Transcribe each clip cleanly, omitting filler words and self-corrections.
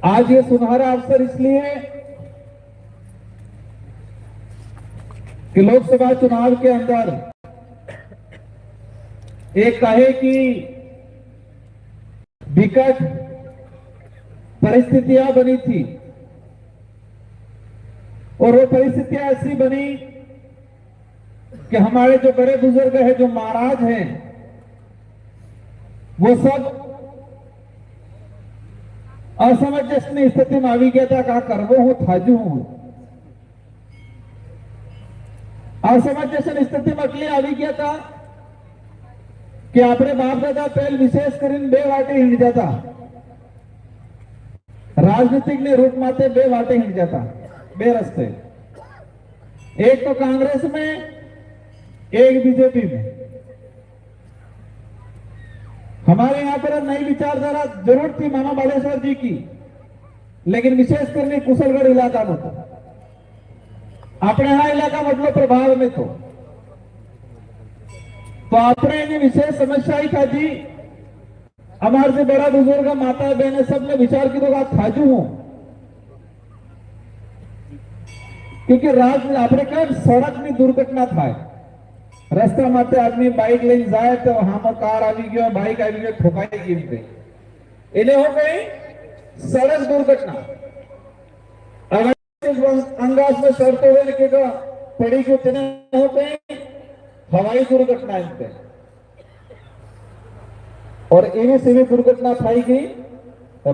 आज ये सुनहरा अवसर इसलिए कि लोकसभा चुनाव के अंदर एक कहे कि विकट परिस्थितियां बनी थी और वो परिस्थितियां ऐसी बनी कि हमारे जो बड़े बुजुर्ग हैं, जो महाराज हैं, वो सब असमंजसनी स्थिति में આવી ગયા હતા। કા કરવો હું થાજુ હું असमंजसनी स्थिति में એટલે આવી ગયા હતા कि આપણે બાપ દાદા પહેલ વિશેષ કરીને બે વાટે હિંડ જતા, राजनीतिक ने रूप माते बे वाटे हिंड जाता, बे रस्ते, एक तो कांग्रेस में, एक बीजेपी में। हमारे यहां पर नई विचारधारा जरूर थी मामा बालेश्वर जी की, लेकिन विशेष करके कुशलगढ़ इलाका में तो अपने यहां इलाका मतलब प्रभाव में तो अपने विशेष समस्या ही था जी। हमारे से बड़ा बुजुर्ग माता बहन सबने विचार की तो थाजू हूं, क्योंकि अपने क्या सड़क में दुर्घटना थाय, रस्ता माते आदमी बाइक लेने जाए तो वहां कार આવી ગયો, बाइक આવી ગયો, ठोकाई गई, इन्हें हो गई सड़क दुर्घटना। अंगास में सड़ते हुए के पड़ी गई, तेने हो गई हवाई दुर्घटना इनपे, और एवी सेवी दुर्घटना थाई गई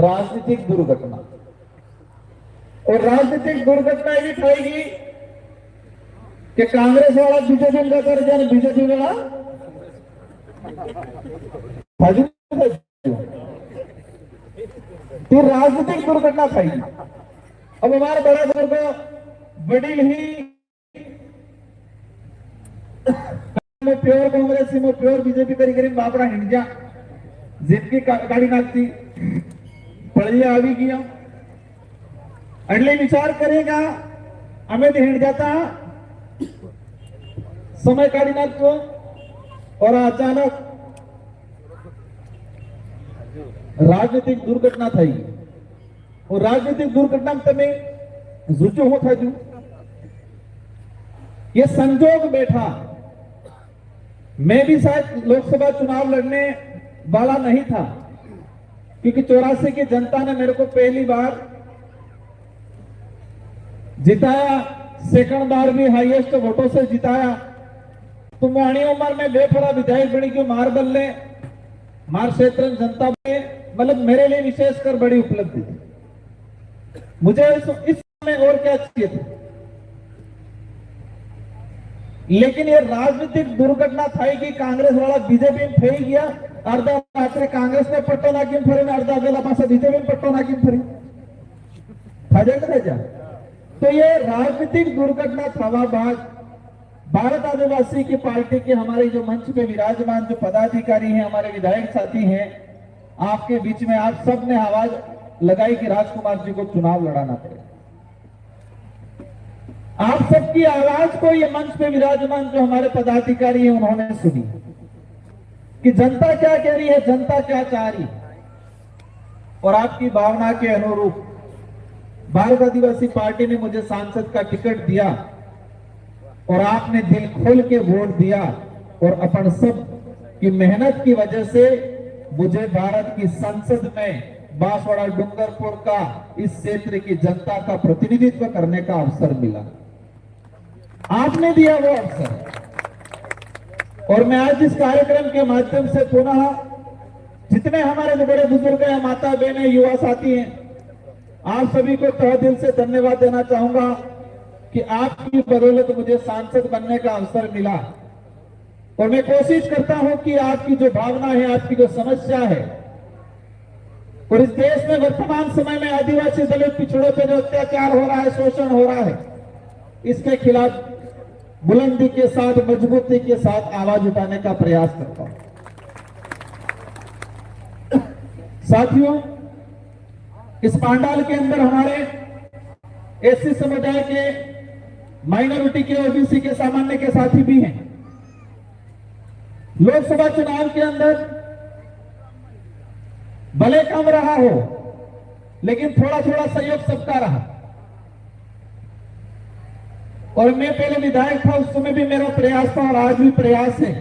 राजनीतिक दुर्घटना, और राजनीतिक दुर्घटना एवी थाई गई कि कांग्रेस वाला बीजेपी का कर जाए, बीजेपी वाला राजनीतिक दुर्घटना थाई। अब हमारे बड़ा बुजुर्ग वडील ही प्योर कांग्रेस में प्योर बीजेपी करी बापड़ा हिंड जा, जिनकी गाड़ी नाखती पड़िया આવી ગયા એટલે વિચાર करेगा हमें भी हिंड जाता, समय काढ़ी नाखतो, और अचानक राजनीतिक दुर्घटना थी। और राजनीतिक दुर्घटना में तमे जुचो हो थाजू, ये संजोग बैठा। मैं भी शायद लोकसभा चुनाव लड़ने वाला नहीं था, क्योंकि 84 की जनता ने मेरे को पहली बार जिताया, सेकंड बार भी हाईएस्ट वोटों से जिताया। तो माणी उम्र में बेफरा विधायक बनी क्यों मार बल्ले मार क्षेत्र जनता में, मतलब मेरे लिए विशेषकर बड़ी उपलब्धि थी। मुझे इस समय और क्या चाहिए था, लेकिन ये राजनीतिक दुर्घटना था कि कांग्रेस वाला बीजेपी में फैल गया। अर्धा रात्रि कांग्रेस में पट्टो नाखी फरी, अर्धा वेला पास बीजेपी में पट्टो नाखी फरी था। तो ये राजनीतिक दुर्घटना थवा बाद भारत आदिवासी की पार्टी के हमारे जो मंच पे विराजमान जो पदाधिकारी हैं, हमारे विधायक साथी हैं, आपके बीच में आप सब ने आवाज लगाई कि राजकुमार जी को चुनाव लड़ाना पड़े। आप सबकी आवाज को ये मंच पे विराजमान जो हमारे पदाधिकारी हैं उन्होंने सुनी कि जनता क्या कह रही है, जनता क्या चाह रही, और आपकी भावना के अनुरूप भारत आदिवासी पार्टी ने मुझे सांसद का टिकट दिया, और आपने दिल खोल के वोट दिया, और अपन सब की मेहनत की वजह से मुझे भारत की संसद में बांसवाड़ा डूंगरपुर का इस क्षेत्र की जनता का प्रतिनिधित्व करने का अवसर मिला। आपने दिया वो अवसर, और मैं आज इस कार्यक्रम के माध्यम से पुनः जितने हमारे जो बड़े बुजुर्ग हैं, माता बहनें, युवा साथी हैं, आप सभी को तहे दिल से धन्यवाद देना चाहूंगा कि आपकी बदौलत मुझे सांसद बनने का अवसर मिला। और मैं कोशिश करता हूं कि आपकी जो भावना है, आपकी जो समस्या है, और इस देश में वर्तमान समय में आदिवासी दलित पिछड़ों पर जो अत्याचार हो रहा है, शोषण हो रहा है, इसके खिलाफ बुलंदी के साथ, मजबूती के साथ आवाज उठाने का प्रयास करता हूं। साथियों, इस पांडाल के अंदर हमारे एससी समुदाय के, माइनॉरिटी के, ओबीसी के, सामान्य के साथी भी हैं। लोकसभा चुनाव के अंदर भले कम रहा हो, लेकिन थोड़ा थोड़ा सहयोग सबका रहा। और मैं पहले विधायक था, उस समय भी मेरा प्रयास था और आज भी प्रयास है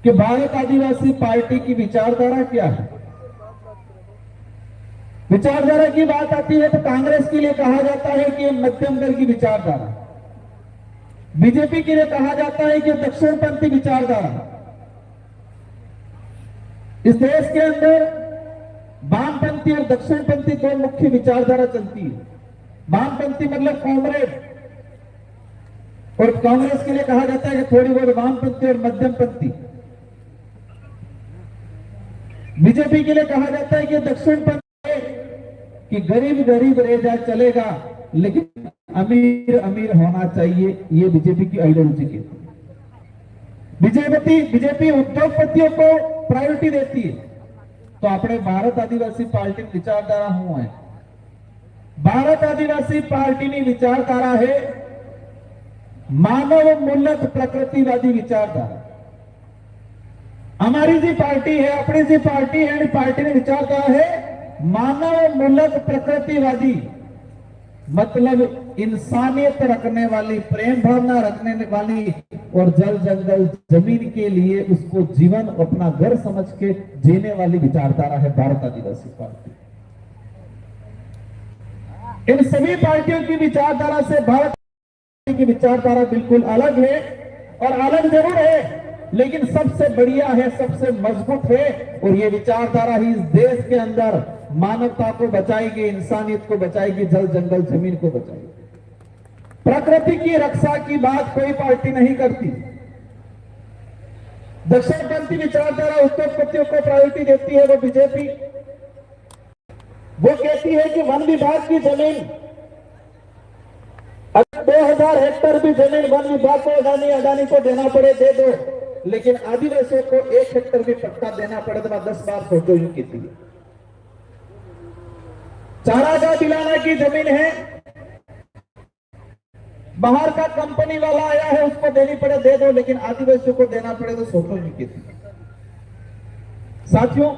कि भारत आदिवासी पार्टी की विचारधारा क्या है। विचारधारा की बात आती है तो कांग्रेस के लिए कहा जाता है कि मध्यम दल की विचारधारा, बीजेपी के लिए कहा जाता है कि दक्षिणपंथी विचारधारा। इस देश के अंदर वामपंथी और दक्षिणपंथी दो मुख्य विचारधारा चलती है। वामपंथी मतलब कॉमरेड, और कांग्रेस के लिए कहा जाता है कि थोड़ी बहुत वामपंथी और मध्यमपंथी। बीजेपी के लिए कहा जाता है कि दक्षिणपंथी, कि गरीब गरीब रह जाए चलेगा, लेकिन अमीर अमीर होना चाहिए। ये बीजेपी की आइडियोलॉजी की। बीजेपी उद्योगपतियों को प्रायोरिटी देती है। तो अपने भारत आदिवासी पार्टी की विचारधारा हूं है। भारत आदिवासी पार्टी की विचारधारा है मानव मूलक प्रकृतिवादी विचारधारा। हमारी जी पार्टी है, अपनी जी पार्टी है, पार्टी की विचारधारा है मानव मूलक प्रकृतिवादी, मतलब इंसानियत रखने वाली, प्रेम भावना रखने वाली, और जल जंगल जमीन के लिए उसको जीवन अपना घर समझ के जीने वाली विचारधारा है भारत आदिवासी पार्टी। इन सभी पार्टियों की विचारधारा से भारत की विचारधारा बिल्कुल अलग है, और अलग जरूर है लेकिन सबसे बढ़िया है, सबसे मजबूत है। और ये विचारधारा ही इस देश के अंदर मानवता को बचाएगी, इंसानियत को बचाएगी, जल जंगल जमीन को बचाएगी। प्रकृति की रक्षा की बात कोई पार्टी नहीं करती। दक्षिणपंथी विचारधारा उद्योगपतियों को प्रायोरिटी देती है, वो बीजेपी। वो कहती है कि वन विभाग की जमीन, अगर 2000 हेक्टेयर भी जमीन वन विभाग को अडानी को देना पड़े दे दो, लेकिन आदिवासियों को 1 हेक्टेयर भी पट्टा देना पड़े तो 10 बार सोचो। यूं कहती है। चारागाह दिलाना की जमीन है, बाहर का कंपनी वाला आया है उसको देनी पड़े दे दो, लेकिन आदिवासियों को देना पड़े तो सोचो नहीं कहती। साथियों,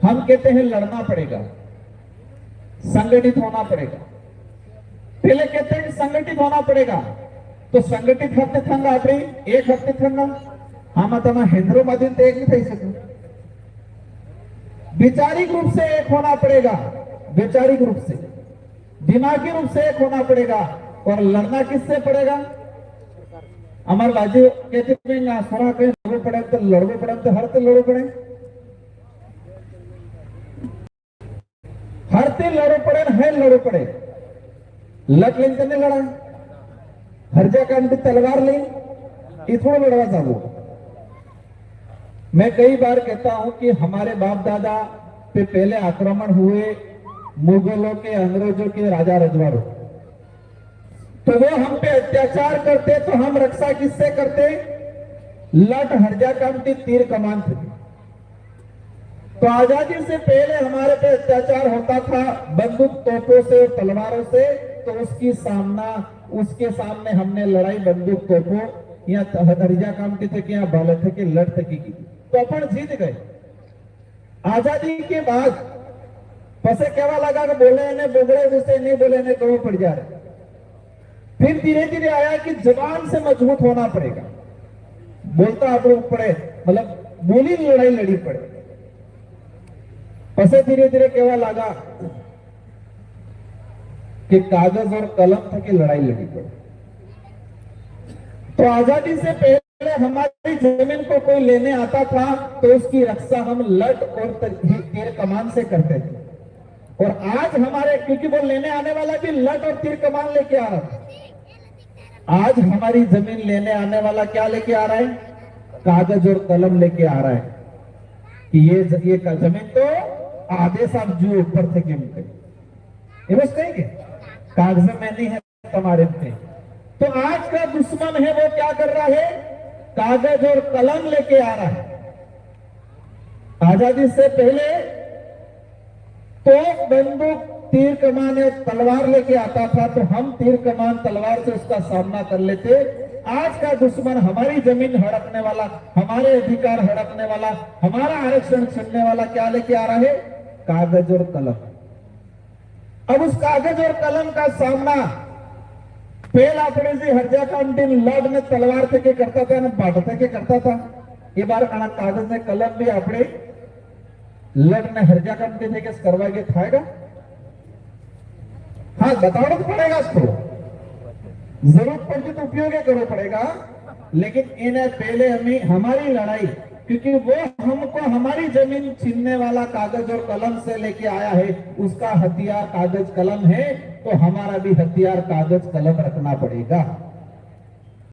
हम कहते हैं लड़ना पड़ेगा, संगठित होना पड़ेगा। पहले कहते हैं संगठित होना पड़ेगा, तो संगठित हफ्ते थंग आपरी 1 हफ्ते थंग हम तमा हैदराबाद एक नहीं थी सकते। वैचारिक रूप से एक होना पड़ेगा, वैचारिक रूप से, दिमागी रूप से एक होना पड़ेगा। और लड़ना किससे पड़ेगा? हमारे बाजू कहते हैं सोना कहीं लड़ो पड़े तो लड़ो पड़े, तो हर ते लड़ो पड़े, हर ते लड़ो पड़े, है लड़ो पड़े। लट लेन तो नहीं लड़ा, हर जगह तलवार ले इतना लड़वा चाहू। मैं कई बार कहता हूं कि हमारे बाप दादा पे पहले आक्रमण हुए मुगलों के, अंग्रेजों के, राजा रजवाड़ों, तो वो हम पे अत्याचार करते तो हम रक्षा किससे करते? लट हरजा कामती तीर कमान थे। तो आजादी से पहले हमारे पे अत्याचार होता था बंदूक तोपों से और तलवारों से, तो उसके सामने हमने लड़ाई बंदूक तोपों या हरजा कामती थे कि या बाले थे कि लड़ थे की, तो अपन जीत गए। आजादी के बाद पसे कहवा लगा कि बोले ने बोगड़े जैसे नहीं बोले ने कहो पड़ जा रहे। फिर धीरे धीरे आया कि जबान से मजबूत होना पड़ेगा, बोलता आप लोग पड़े, मतलब बोली लड़ाई लड़ी पड़े। पसे धीरे धीरे कहवा लगा कि कागज और कलम था कि लड़ाई लड़ी पड़े। तो आजादी से पहले हमारी जमीन को कोई लेने आता था तो उसकी रक्षा हम लट और तीर कमान से करते थे। और आज हमारे, क्योंकि वो लेने आने वाला भी लट और तीर कमान लेके आ रहा था, आज हमारी जमीन लेने आने वाला क्या लेके आ रहा है? कागज और कलम लेके आ रहा है कि ये जमीन तो आदेश आप जो ऊपर थे कि ये बस कहेंगे कागज में नहीं है तुम्हारे पे। तो आज का दुश्मन है वो क्या कर रहा है? कागज और कलम लेके आ रहा है। आजादी से पहले तो बंदूक, तीर कमान या तलवार लेके आता था, तो हम तीर कमान तलवार से उसका सामना कर लेते। आज का दुश्मन हमारी जमीन हड़पने वाला, हमारे अधिकार हड़पने वाला, हमारा आरक्षण छीनने वाला क्या लेके आ रहा है? कागज और कलम। अब उस कागज और कलम का सामना पहले આપણે જે હરજા કામથી લડ ને તલવાર થી કે કરતા હતા ને બાટતા કે કરતા હતા એ બાર આના કાગજ ને કલમ भी આપણે લડ ને હરજા કામથી કે કરવા के थाएगा। हाँ बताना तो पड़ेगा इसको, जरूरत पड़ती तो उपयोग करना पड़ेगा, लेकिन इन्हें पहले हमें हमारी लड़ाई, क्योंकि वो हमको हमारी जमीन छीनने वाला कागज और कलम से लेके आया है, उसका हथियार कागज कलम है, तो हमारा भी हथियार कागज कलम रखना पड़ेगा।